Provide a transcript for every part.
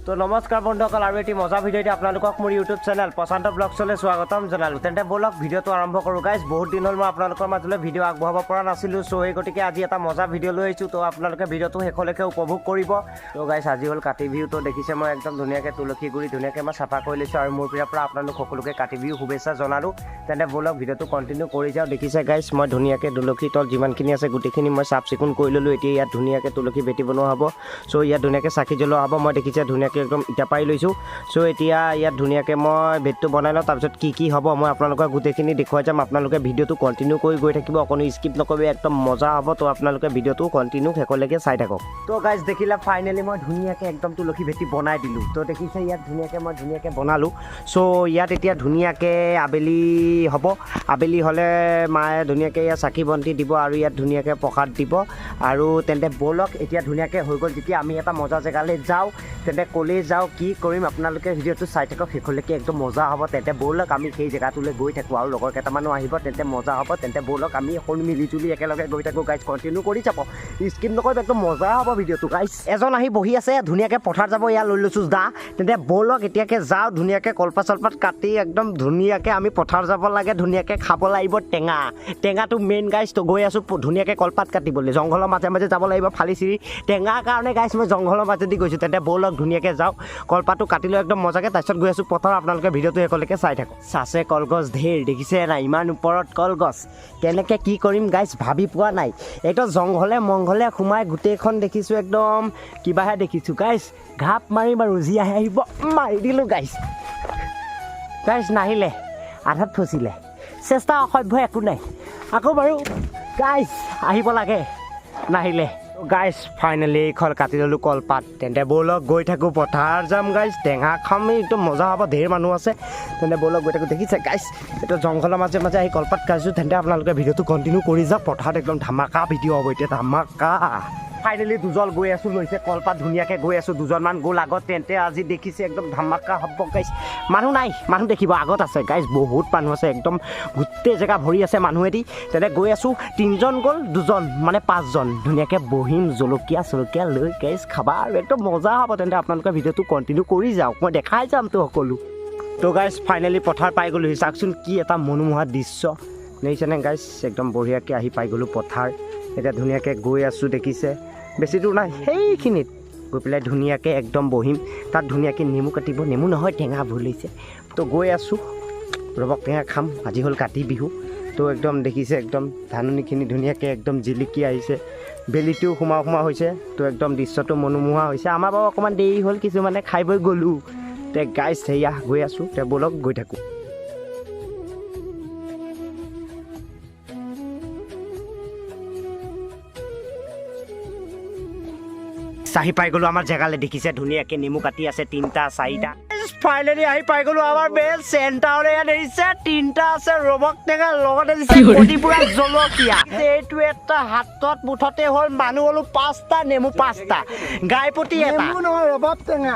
তো নমস্কাৰ বন্ধুসকল আৰু এটি মজা ভিডিঅ'তে আপোনালোকক মোৰ ইউটিউব চেনেল প্ৰশান্ত ব্লগছলৈ স্বাগতম জনালোঁ। তেন্তে ব'লক ভিডিঅ'টো আৰম্ভ কৰোঁ গাইজ। বহুত দিন হ'ল মই আপোনালোকৰ মাজলৈ ভিডিঅ' আগবঢ়াব পৰা নাছিলোঁ, চ' সেই গতিকে আজি এটা মজা ভিডিঅ' লৈ আহিছোঁ। তো আপোনালোকে ভিডিঅ'টো শেষলৈকে উপভোগ কৰিব। তো গাইজ আজি হ'ল কাতি বিহু। তো দেখিছে মই একদম ধুনীয়াকৈ তুলসী গুৰি ধুনীয়াকৈ মই চাফা কৰি লৈছোঁ আৰু মোৰ পৰা আপোনালোক সকলোকে কাতি বিহু শুভেচ্ছা জনালোঁ। তেন্তে ব'লক ভিডিঅ'টো কণ্টিনিউ কৰি যাওঁ। দেখিছে গাইজ মই ধুনীয়াকৈ তুলসী তল যিমানখিনি আছে গোটেইখিনি মই চাফ চিকুণ কৰি ল'লোঁ। এতিয়া ইয়াত ধুনীয়াকৈ তুলসী ভেটি বনোৱা হ'ব। চ' ইয়াত ধুনীয়াকৈ চাকি জ্বলোৱা হ'ব। মই দেখিছে ধুনীয়াকৈ একদম ইটা পাৰি লৈছোঁ। চ' এতিয়া ইয়াত ধুনীয়াকৈ মই ভেটটো বনাই লওঁ। তাৰপিছত কি হ'ব মই আপোনালোকক গোটেইখিনি দেখুৱাই যাম। আপোনালোকে ভিডিঅ'টো কণ্টিনিউ কৰি গৈ থাকিব, অকণো স্কিপ নকৰিব, একদম মজা হ'ব। তো আপোনালোকে ভিডিঅ'টো কণ্টিনিউ শেষলৈকে চাই থাকক। তো গাইজ দেখিলে ফাইনেলি মই ধুনীয়াকৈ একদম তুলসী ভেটি বনাই দিলোঁ। তো দেখিছে ইয়াত ধুনীয়াকৈ মই বনালোঁ। চ' ইয়াত এতিয়া ধুনীয়াকৈ আবেলি হ'ব। আবেলি হ'লে মায়ে ধুনীয়াকৈ ইয়াত চাকি বন্তি দিব আৰু ইয়াত ধুনীয়াকৈ প্ৰসাদ দিব। আৰু তেন্তে ব'লক এতিয়া ধুনীয়াকৈ হৈ গ'ল যেতিয়া আমি এটা মজা জেগালৈ যাওঁ। তেন্তে ক'লৈ যাওঁ কি কৰিম আপোনালোকে ভিডিঅ'টো চাই থাকক শেষলৈকে, একদম মজা হ'ব। তেন্তে ব'লক আমি সেই জেগাটোলৈ গৈ থাকোঁ আৰু লগৰ কেইটামানো আহিব, তেন্তে মজা হ'ব। তেন্তে ব'লক আমি সকলো মিলি জুলি একেলগে গৈ থাকোঁ গাইজ। কণ্টিনিউ কৰি যাব, স্কিপ নকৰিব, একদম মজা হ'ব ভিডিঅ'টো গাইজ। এজন আহি বহি আছে ধুনীয়াকৈ পথাৰ যাব, ইয়াত লৈ লৈছোঁ দা। তেন্তে ব'লক এতিয়াকৈ যাওঁ, ধুনীয়াকৈ কলপাত চলপাত কাটি একদম ধুনীয়াকৈ আমি পথাৰ যাব লাগে। ধুনীয়াকৈ খাব লাগিব টেঙাটো মেইন গাইজ। তো গৈ আছোঁ ধুনীয়াকৈ কলপাত কাটিবলৈ, জংঘলৰ মাজে মাজে যাব লাগিব ফালি চিৰি। টেঙাৰ কাৰণে গাইজ মই জংঘলৰ মাজেদি গৈছোঁ। তেন্তে ব'লক ধুনীয়াকৈ যাওঁ, কলপাতটো কাটি লৈ একদম মজাকৈ, তাৰপিছত গৈ আছোঁ পথাৰ। আপোনালোকে ভিডিঅ'টো শেষলৈকে চাই থাকক। চাচে কলগছ ঢেৰ দেখিছে নাই, ইমান ওপৰত কলগছ, কেনেকৈ কি কৰিম গাইজ ভাবি পোৱা নাই। একদম জংঘলে মংঘলে সোমাই গোটেইখন দেখিছোঁ একদম কিবাহে দেখিছোঁ গাইজ। ঘাপ মাৰিম আৰু যি আহে আহিব, মাৰি দিলোঁ গাইজ। নাহিলে, আধাত ফচিলে, চেষ্টা অসভ্য একো নাই, আকৌ বাৰু গাইজ আহিব লাগে, নাহিলে। গাইজ ফাইনেলি এইখন কাটি ল'লোঁ কলপাত। তেন্তে ব'লক গৈ থাকোঁ, পথাৰ যাম গাইজ, টেঙা খাম, একদম মজা হ'ব, ধেৰ মানুহ আছে। তেন্তে ব'লক গৈ থাকোঁ। দেখিছে গাইজ এইটো জংঘলৰ মাজে মাজে আহি কলপাত কাটিছোঁ। তেন্তে আপোনালোকে ভিডিঅ'টো কণ্টিনিউ কৰি যাওক, পথাৰত একদম ধামাকা ভিডিঅ' হ'ব এতিয়া, ধামাকা। ফাইনেলি দুজন গৈ আছোঁ, লৈছে কলপাত, ধুনীয়াকৈ গৈ আছোঁ। দুজনমান গ'ল আগত। তেন্তে আজি দেখিছে একদম ধামাকা হ'ব গাইজ। মানুহ নাই, মানুহ দেখিব আগত আছে গাইজ, বহুত মানুহ আছে, একদম গোটেই জেগা ভৰি আছে মানুহেদি। তেন্তে গৈ আছোঁ, 3জন গ'ল, 2জন মানে 5জন। ধুনীয়াকৈ বহিম, জলকীয়া চলকীয়া লৈ গাইজ খাবা আৰু একদম মজা হ'ব। তেন্তে আপোনালোকে ভিডিঅ'টো কণ্টিনিউ কৰি যাওক, মই দেখাই যাম তো সকলো। তো গাইজ ফাইনেলি পথাৰ পাই গ'লোঁ। চাওকচোন কি এটা মনোমোহা দৃশ্য দেখিছেনে গাইজ, একদম বঢ়িয়াকৈ আহি পাই গ'লোঁ পথাৰ। এতিয়া ধুনীয়াকৈ গৈ আছোঁ, দেখিছে বেছি দূৰ নাই, সেইখিনিত গৈ পেলাই ধুনীয়াকৈ একদম বহিম। তাত ধুনীয়াকৈ নেমু কাটিব, নেমু নহয় টেঙা ভুল হৈছে। তো গৈ আছোঁ, ৰবক টেঙা খাম। আজি হ'ল কাতি বিহু। তো একদম দেখিছে একদম ধাননিখিনি ধুনীয়াকৈ একদম জিলিকি আহিছে, বেলিটোও সোমাও হৈছে। তো একদম দৃশ্যটো মনোমোহা হৈছে। আমাৰ বাৰু অকণমান দেৰি হ'ল, কিছুমানে খাই বৈ গ'লোঁ। তে গাইজ সেয়া গৈ আছোঁ, তে ব'লক গৈ থাকোঁ। আহি পাই গ'লোঁ আমাৰ জেগালৈ। দেখিছে ধুনীয়াকৈ নেমু কাটি আছে 3টা 4টা। ফাইনেলি আহি পাই গ'লোঁ আমাৰ বেল চেণ্টাৰলৈ। ইয়াত দেখিছে 3টা আছে ৰবক টেঙা, লগতে দিছে পুৰা জলকীয়া। এইটো এটা হাতত মুঠতে হ'ল মানুহ হ'লো 5টা, নেমু 5টা, গাই প্ৰতি এটা ৰবক টেঙা।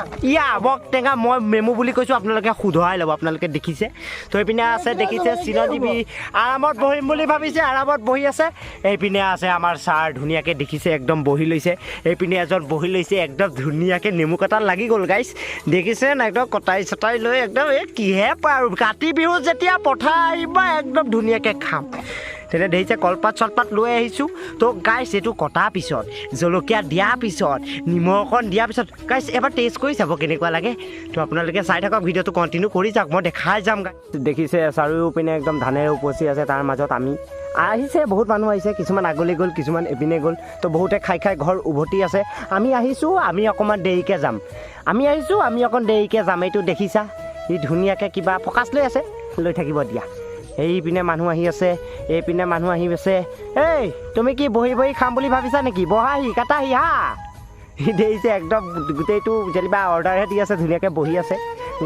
ৰবক টেঙা মই নেমু বুলি কৈছোঁ, আপোনালোকে শুধৰাই ল'ব। আপোনালোকে দেখিছে তো এইপিনে আছে, দেখিছে চিৰজীৱী আৰামত বহিম বুলি ভাবিছে, আৰামত বহি আছে। এইপিনে আছে আমাৰ ছাৰ, ধুনীয়াকৈ দেখিছে একদম বহি লৈছে। এইপিনে এজন বহি লৈছে, একদম ধুনীয়াকৈ নেমু কটাত লাগি গ'ল গাইজ। দেখিছে না, একদম কটাই চটাই লৈ একদম এই কিহে পায় আৰু কাতি বিহুত যেতিয়া পথাৰ আহিবা একদম ধুনীয়াকৈ খাম। তেনে দেখিছে কলপাত চলপাত লৈ আহিছোঁ। তো গাইজ এইটো কটাৰ পিছত, জলকীয়া দিয়াৰ পিছত, নিমখ অকণ দিয়াৰ পিছত গাইজ এবাৰ টেষ্ট কৰি চাব কেনেকুৱা লাগে। তো আপোনালোকে চাই থাকক, ভিডিঅ'টো কণ্টিনিউ কৰি যাওক, মই দেখাই যাম গাইজ। দেখিছে চাৰিওপিনে একদম ধানেৰে উপচি আছে, তাৰ মাজত আমি আহিছে, বহুত মানুহ আহিছে, কিছুমান আগলৈ গ'ল, কিছুমান এপিনে গ'ল। তো বহুতে খাই খাই ঘৰ উভতি আছে। আমি আহিছোঁ, আমি অকণমান দেৰিকৈ যাম। আমি আহিছোঁ, আমি অকণ দেৰিকৈ যাম। এইটো দেখিছা, ই ধুনীয়াকৈ কিবা ফকাচ লৈ আছে, লৈ থাকিব দিয়া। এইপিনে মানুহ আহি আছে, এইপিনে মানুহ আহি আছে। এই তুমি কি বহি বহি খাম বুলি ভাবিছা নেকি? বহাহি কাটাহি হা। দেখিছে একদম গোটেইটো যেনিবা অৰ্ডাৰহে দি আছে, ধুনীয়াকৈ বহি আছে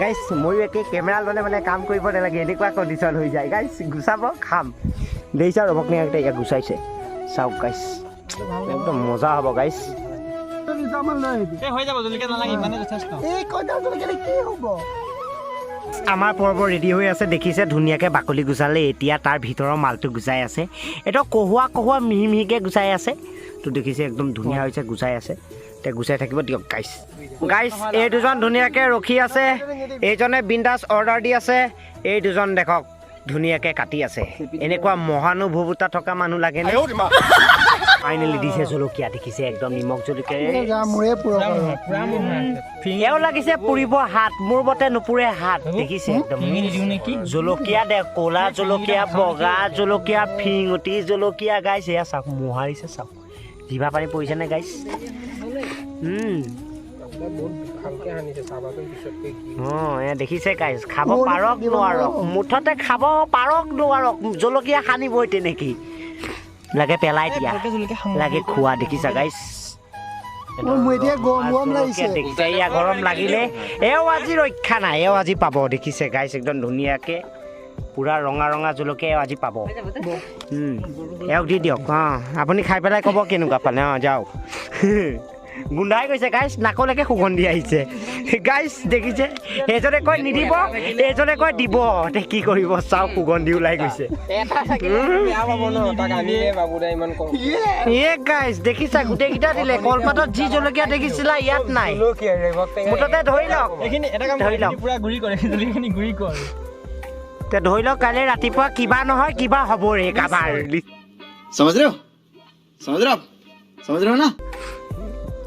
গাইজ। ময়ো একে কেমেৰা ল'লে মানে কাম কৰিব নালাগে, এনেকুৱা কণ্ডিশ্যন হৈ যায় গাইজ। গুচাব খাম। দেখিছা ৰবক টেঙা ইয়াক গুচাইছে, চাওক গাইজ, একদম মজা হ'ব গাইজ। আমাৰ পৰ্ব ৰেডি হৈ আছে, দেখিছে ধুনীয়াকৈ বাকলি গুচালে। এতিয়া তাৰ ভিতৰৰ মালটো গুচাই আছে, এইটো কহুৱা মিহি মিহিকৈ গুচাই আছে। তো দেখিছে একদম ধুনীয়া হৈছে, গুচাই আছে। তে গুচাই থাকিব দিয়ক গাইছ এই দুজন ধুনীয়াকৈ ৰখি আছে এইজনে বিন্দাছ অৰ্ডাৰ দি আছে এই দুজন দেখক ধুনীয়াকৈ কাটি আছে এনেকুৱা মহানুভৱতা থকা মানুহ লাগে নে ফাইনেলি দিছে জলকীয়া দেখিছে একদম নিমখ জলকীয়া এও লাগিছে পুৰিব হাত মোৰ মতে নুপুৰে হাত দেখিছে একদম জলকীয়া দে ক'লা জলকীয়া বগা জলকীয়া ফিঙুটি জলকীয়া গাইছ এয়া চাওক মোহাৰিছে চাওক জিভা পানী পৰিছে নে গাইছ এয়া দেখিছে গাইছ খাব পাৰক নোৱাৰক মুঠতে খাব পাৰক নোৱাৰক জলকীয়া সানিবই তেনেকেই লাগে পেলাই দিয়া লাগে খোৱা দেখিছা গাইছ এয়া গৰম লাগিলে এও আজি ৰক্ষা নাই এও আজি পাব দেখিছে গাইছ একদম ধুনীয়াকৈ পুৰা ৰঙা ৰঙা জলকীয়া আজি পাব এওক দি দিয়ক আপুনি খাই পেলাই ক'ব কেনেকুৱা পালে যাওক গোন্ধাই গৈছে গাইছ নাকলৈকে সুগন্ধি আহিছে গাইছ দেখিছে এইজনে কয় নিদিব এইজনে কয় দিব কি কৰিব চাওক সুগন্ধি ওলাই গৈছে গাইছ দেখিছা গোটেইকেইটা দিলে কলপাতত যি জলকীয়া দেখিছিলা ইয়াত নাই মুঠতে ধৰি লওক ধৰি লওক কাইলৈ ৰাতিপুৱা কিবা নহয় কিবা হ'ব ৰে কাবাৰ समझ रहे हो ना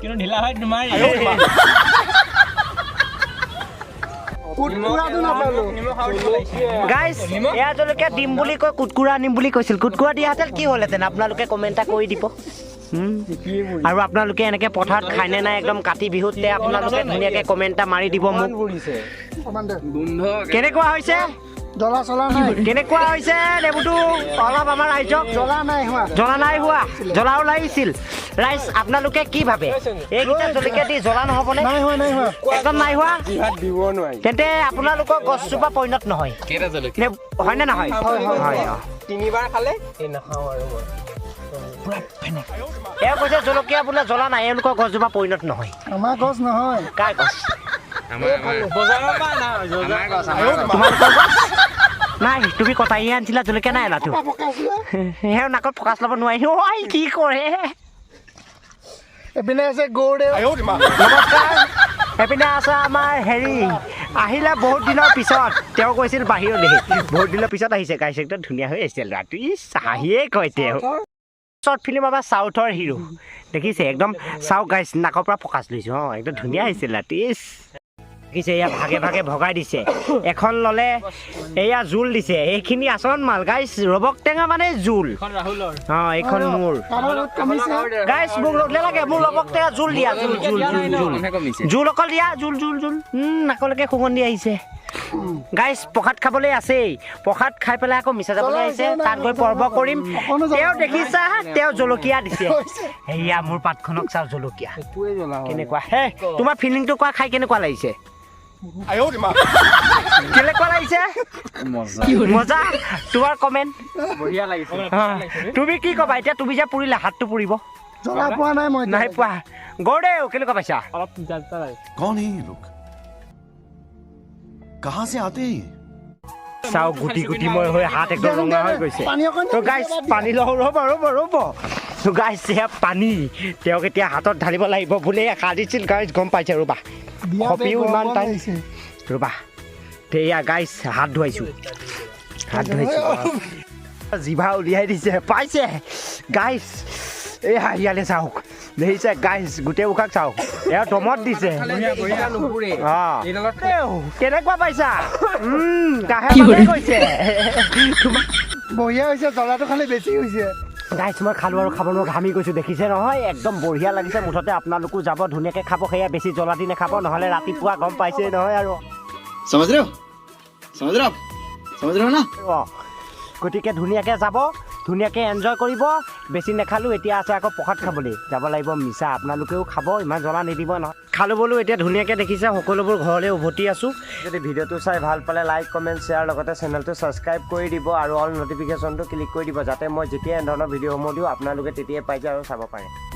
কিন্তু ঢিলা হয় তোমাৰ গাইছ এয়া জলকীয়া দিম বুলি কৈ কুটকুৰা আনিম বুলি কৈছিল কুটকুৰা দিয়াহেঁতেন কি হ'লহেঁতেন আপোনালোকে কমেণ্ট এটা কৰি দিব আৰু আপোনালোকে এনেকৈ পথাৰত খায়নে নাই একদম কাতি বিহুতে আপোনালোকে ধুনীয়াকৈ কমেণ্ট এটা মাৰি দিব মোক কেনেকুৱা হৈছে কেনেকুৱা হৈছে নেবুটো অলপ আমাৰ ৰাইজক জ্বলা নাই হোৱা জ্বলাও লাগিছিল ৰাইজ আপোনালোকে কি ভাবে এইকেইটা জলকীয়া দি জ্বলা নহ'বনে একদম নাই হোৱা তেন্তে আপোনালোকৰ গছজোপা পৰিণত নহয় হয়নে নহয় তিনিবাৰ খালে নাখাওঁ আৰু এওঁ কৈছে জলকীয়া বোলে জ্বলা নাই এওঁলোকৰ গছজোপা পৰিণত নহয় আমাৰ গছ নহয় কাৰ গছ তোমালোকৰ গছ নাই তুমি কটাই আনিছিলা জলকীয়া নাই অনাটো সেয়া নাকত ফকাচ ল'ব নোৱাৰি ঐ কি কৰে এইপিনে আছে গৌৰদেৱ নমস্কাৰ এইপিনে আছে আমাৰ হেৰি আহিলে বহুত দিনৰ পিছত তেওঁ কৈছিল বাহিৰলৈ বহুত দিনৰ পিছত আহিছে গাইছ একদম ধুনীয়া হৈ আহিছে ল'ৰাটো হাঁহিয়ে কয় তেওঁ শ্বৰ্ট ফিল্ম আমাৰ চাউথৰ হিৰো দেখিছে একদম চাওক গাইছ নাকৰ পৰা ফকাচ লৈছোঁ একদম ধুনীয়া হৈছে ল'ৰাটো দেখিছে এয়া ভাগে ভাগে ভগাই দিছে এখন ল'লে এয়া জোল দিছে এইখিনি আচৰণ মাল গাইছ ৰবক টেঙা মানে জোল এইখন মোৰ গাইছ মোক নালাগে মোৰ ৰবক টেঙা জোল দিয়া জোল অকল দিয়া জোল নাকলৈকে সুগন্ধি আহিছে গাইছ প্ৰসাদ খাবলৈ আছেই প্ৰসাদ খাই পেলাই আকৌ মিছা যাবলৈ আহিছে তাত গৈ পৰ্ব কৰিম তেওঁ দেখিছা তেওঁ জলকীয়া দিছে এয়া মোৰ পাতখনক চাওঁ জলকীয়া কেনেকুৱা হে তোমাৰ ফিলিংটো কোৱা খাই কেনেকুৱা লাগিছে কেনেকুৱা লাগিছে মজা তোমাৰ কমেণ্ট বঢ়িয়া লাগিছে তুমি কি ক'বা এতিয়া তুমি যে পুৰিলা হাতটো পুৰিব জ্বলা পোৱা নাই মই নাই পোৱা গৌৰদেউ কেনেকুৱা পাইছা অলপ कौन है ये लोग कहाँ से आते हैं চাও গুটি গুটি মই হৈ হাত একদম ৰঙা হৈ গৈছে তো গাইছ পানী ৰ'ব তো গাইছ সেয়া পানী তেওঁক এতিয়া হাতত ঢালিব লাগিব বোলে কাটিছিল গাইছ গম পাইছে ৰ'বা কপিও ইমান টাইম ৰ'বা এয়া গাইছ হাত ধুৱাইছোঁ জিভা উলিয়াই দিছে পাইছে গাইছ এয়া ইয়ালৈ চাওক দেখিছে গাইছ গোটেই উশাক চাওক এয়া দমত দিছে কেনেকুৱা পাইছা কৈছে বঢ়িয়া হৈছে জ্বলাটো খালি বেছি হৈছে গাইছ মই খালোঁ আৰু খাব নোৱাৰো ঘামি গৈছোঁ দেখিছে নহয় একদম বঢ়িয়া লাগিছে মুঠতে আপোনালোকো যাব ধুনীয়াকৈ খাব সেয়া বেছি জ্বলা দি নাখাব নহ'লে ৰাতিপুৱা গম পাইছে নহয় আৰু समझ रहे हो ना গতিকে ধুনীয়াকৈ যাব ধুনীয়াকৈ এনজয় কৰিব বেছি নাখালোঁ এতিয়া আছে আকৌ প্ৰসাদ খাবলৈ যাব লাগিব মিছা আপোনালোকেও খাব ইমান জ্বলা নিদিব নহয় খালোঁ বোলো এতিয়া ধুনীয়াকৈ দেখিছে সকলোবোৰ ঘৰলৈ উভতি আছোঁ যদি ভিডিঅ'টো চাই ভাল পালে লাইক কমেণ্ট শ্বেয়াৰ লগতে চেনেলটো ছাবস্ক্ৰাইব কৰি দিব আৰু অল নটিফিকেশ্যনটো ক্লিক কৰি দিব যাতে মই যেতিয়া এনেধৰণৰ ভিডিঅ'সমূহ দিওঁ আপোনালোকে তেতিয়াই পাই যায় আৰু চাব পাৰে